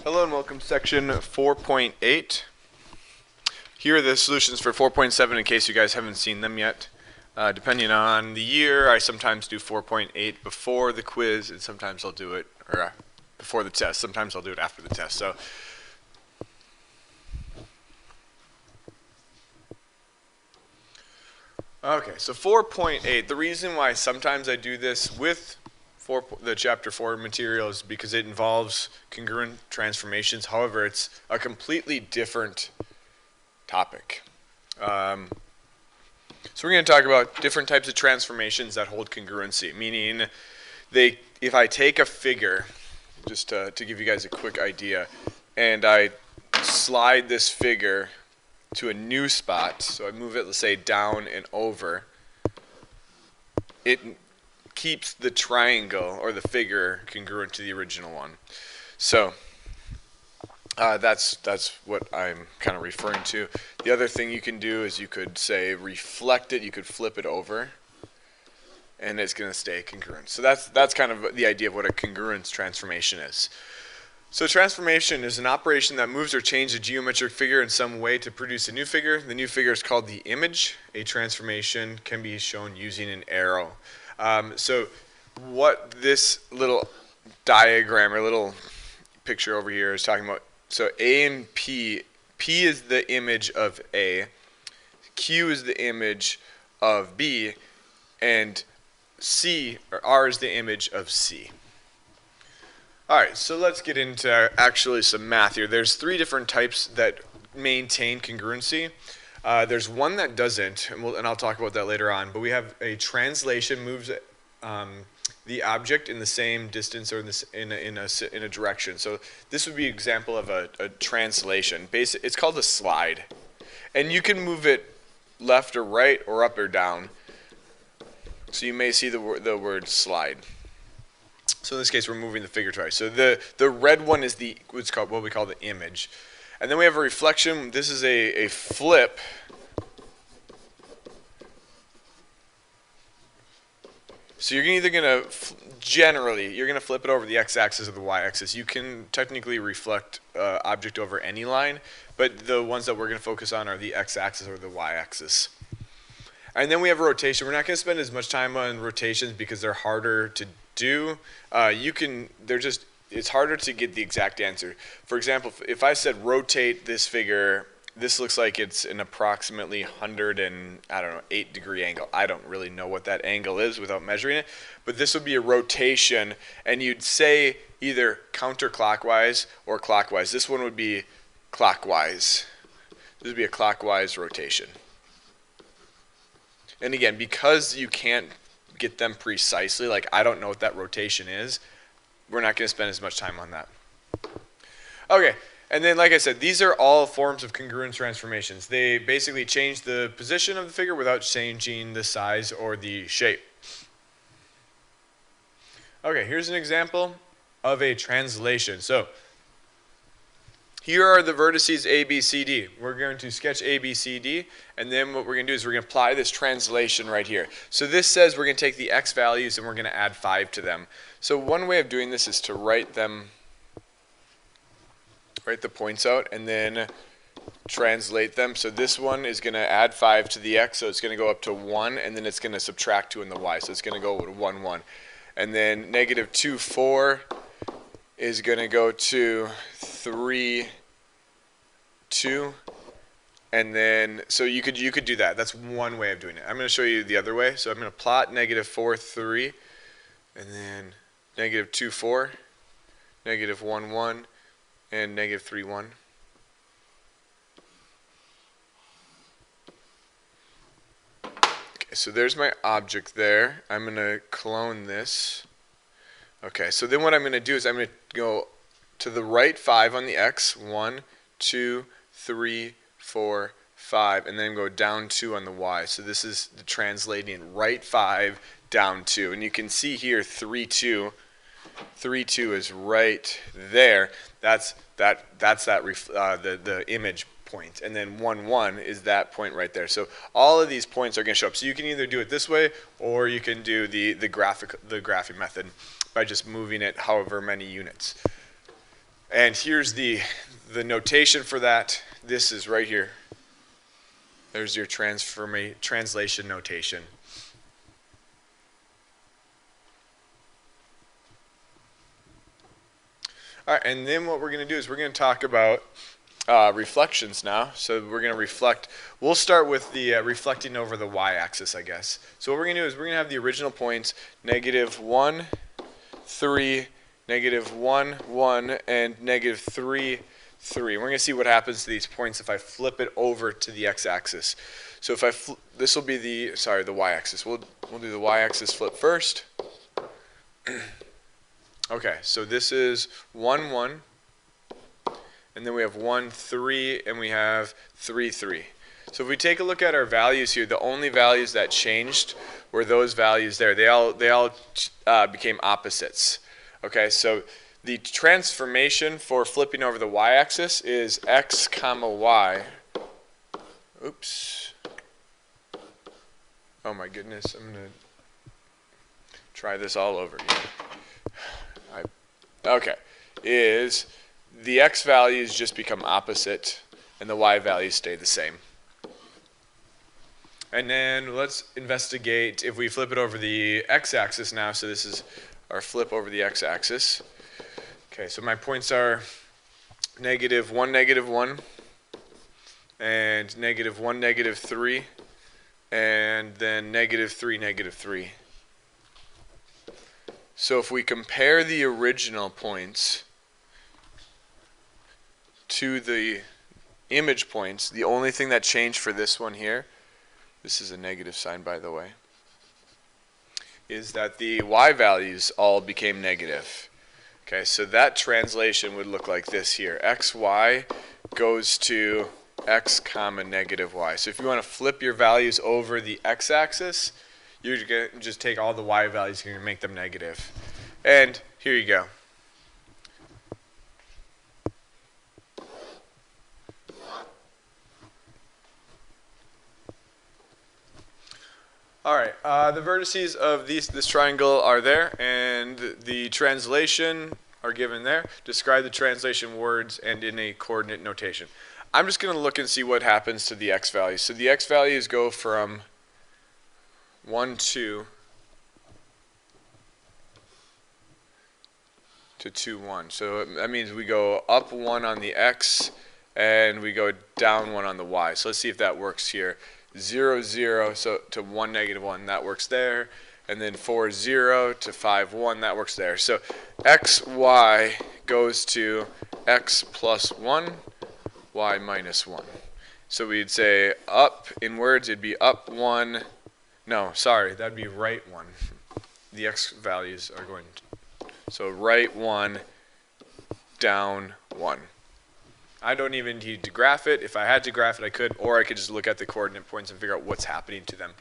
Hello and welcome to section 4.8. Here are the solutions for 4.7 in case you guys haven't seen them yet. Depending on the year, I sometimes do 4.8 before the quiz, and sometimes I'll do it before the test. Sometimes I'll do it after the test. Okay, so 4.8. The reason why sometimes I do this with the chapter 4 material is because it involves congruent transformations. However, it's a completely different topic. So we're going to talk about different types of transformations that hold congruency, meaning if I take a figure, just to give you guys a quick idea, and I slide this figure to a new spot, so I move it, let's say, down and over, it keeps the triangle or the figure congruent to the original one. So that's what I'm kind of referring to. The other thing you can do is you could say reflect it, you could flip it over, and it's going to stay congruent. So that's kind of the idea of what a congruence transformation is. So transformation is an operation that moves or changes a geometric figure in some way to produce a new figure. The new figure is called the image. A transformation can be shown using an arrow. So what this little diagram or little picture over here is talking about, so A and P, P is the image of A, Q is the image of B, and C, or R, is the image of C. Alright, so let's get into actually some math here. There's three different types that maintain congruency. There's one that doesn't, and I'll talk about that later on, but we have a translation moves the object in the same distance or in a direction. So this would be an example of a translation. It's called a slide. And you can move it left or right or up or down. So you may see the word slide. So in this case, we're moving the figure twice. So the red one is what we call the image. And then we have a reflection. This is a flip. So you're either going to, generally, you're going to flip it over the x-axis or the y-axis. You can technically reflect object over any line, but the ones that we're going to focus on are the x-axis or the y-axis. And then we have a rotation. We're not going to spend as much time on rotations because they're harder to do. It's harder to get the exact answer. For example, if I said rotate this figure, this looks like it's an approximately 8-degree angle. I don't really know what that angle is without measuring it, but this would be a rotation, and you'd say either counterclockwise or clockwise. This one would be clockwise. This would be a clockwise rotation. And again, because you can't get them precisely, like I don't know what that rotation is, we're not going to spend as much time on that. Okay, and then like I said, these are all forms of congruent transformations. They basically change the position of the figure without changing the size or the shape. Okay, here's an example of a translation. So here are the vertices A, B, C, D. We're going to sketch A, B, C, D, and then what we're going to do is we're going to apply this translation right here. So this says we're going to take the x values and we're going to add 5 to them. So one way of doing this is to write the points out and then translate them. So this one is going to add 5 to the x, so it's going to go up to 1, and then it's going to subtract 2 in the y, so it's going to go to 1, 1. And then negative 2, 4 is going to go to 3, 2, and then so you could do that. That's one way of doing it. I'm going to show you the other way. So I'm going to plot negative 4, 3, and then negative 2, 4, negative 1, 1, and negative 3, 1. Okay, so there's my object there. I'm going to clone this. Okay, so then what I'm going to do is I'm going to go to the right 5 on the x, 1, 2, 3, 4, 5, and then go down 2 on the y. So this is the translating right 5, down 2. And you can see here 3, 2. 3, 2 is right there. That's the image point. And then 1, 1 is that point right there. So all of these points are going to show up. So you can either do it this way or you can do the graphing method by just moving it however many units. And here's the notation for that. This is right here. There's your translation notation. All right, and then what we're going to do is we're going to talk about reflections now. So we're going to reflect. We'll start with the reflecting over the y-axis, I guess. So what we're going to do is we're going to have the original points, -1, 3, -1, 1, and -3, 3. And we're going to see what happens to these points if I flip it over to the x-axis. So if I this will be the y-axis. We'll do the y-axis flip first. Okay, so this is 1, 1, and then we have 1, 3, and we have 3, 3. So if we take a look at our values here, the only values that changed were those values there. They all became opposites. Okay, so the transformation for flipping over the y-axis is x comma y. Oops. Oh my goodness, I'm going to try this all over again. Okay, is the x values just become opposite and the y values stay the same. And then let's investigate if we flip it over the x-axis now. So this is our flip over the x-axis. Okay, so my points are -1, -1, and -1, -3, and then -3, -3. So if we compare the original points to the image points, the only thing that changed for this one here, this is a negative sign by the way, is that the y values all became negative. Okay, so that translation would look like this here. xy goes to x comma -y. So if you want to flip your values over the x-axis, you're going to just take all the y values and make them negative. And here you go. All right, the vertices of this triangle are there, and the translation are given there. Describe the translation words and in a coordinate notation. I'm just going to look and see what happens to the x values. So the x values go from 1, 2 to 2, 1. So that means we go up 1 on the x and we go down 1 on the y. So let's see if that works here. 0, 0, so to 1, -1, that works there. And then 4, 0 to 5, 1, that works there. So x, y goes to x plus 1, y minus 1. So we'd say up, in words, it'd be up 1. No, sorry, that'd be right 1. The x values are going to, so right 1, down 1. I don't even need to graph it. If I had to graph it, I could, or I could just look at the coordinate points and figure out what's happening to them.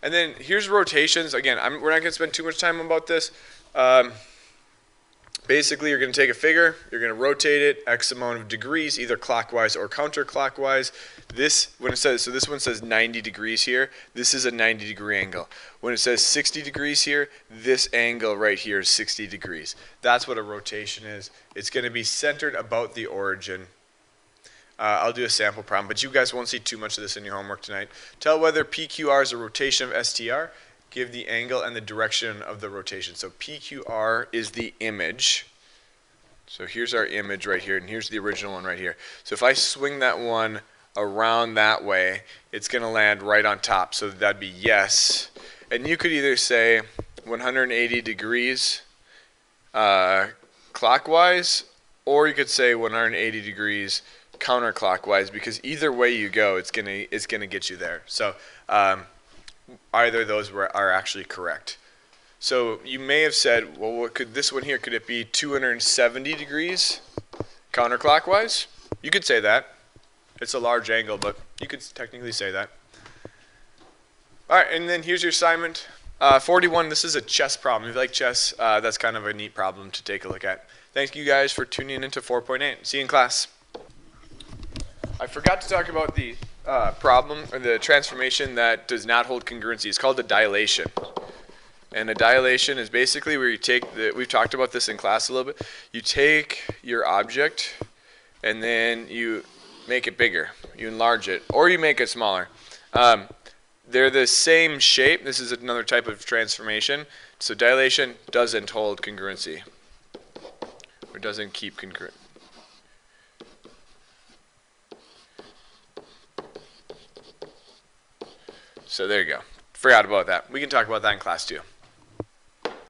And then here's rotations. Again, we're not going to spend too much time about this. Basically, you're going to take a figure, you're going to rotate it X amount of degrees, either clockwise or counterclockwise. This one says 90 degrees here. This is a 90-degree angle. When it says 60 degrees here, this angle right here is 60 degrees. That's what a rotation is. It's going to be centered about the origin. I'll do a sample problem, but you guys won't see too much of this in your homework tonight. Tell whether PQR is a rotation of STR. Give the angle and the direction of the rotation. So PQR is the image. So here's our image right here, and here's the original one right here. So if I swing that one around that way, it's going to land right on top. So that'd be yes. And you could either say 180 degrees clockwise, or you could say 180 degrees counterclockwise, because either way you go, it's gonna get you there. So either of those are actually correct. So you may have said, well, what could this one here, could it be 270 degrees counterclockwise? You could say that. It's a large angle, but you could technically say that. All right, and then here's your assignment. 41, this is a chess problem. If you like chess, that's kind of a neat problem to take a look at. Thank you guys for tuning into 4.8. See you in class. I forgot to talk about the problem, or the transformation that does not hold congruency. It's called a dilation. And a dilation is basically where you take we've talked about this in class a little bit. You take your object and then you make it bigger. You enlarge it, or you make it smaller. They're the same shape. This is another type of transformation. So dilation doesn't hold congruency, or doesn't keep congruent. So there you go. Forgot about that. We can talk about that in class too.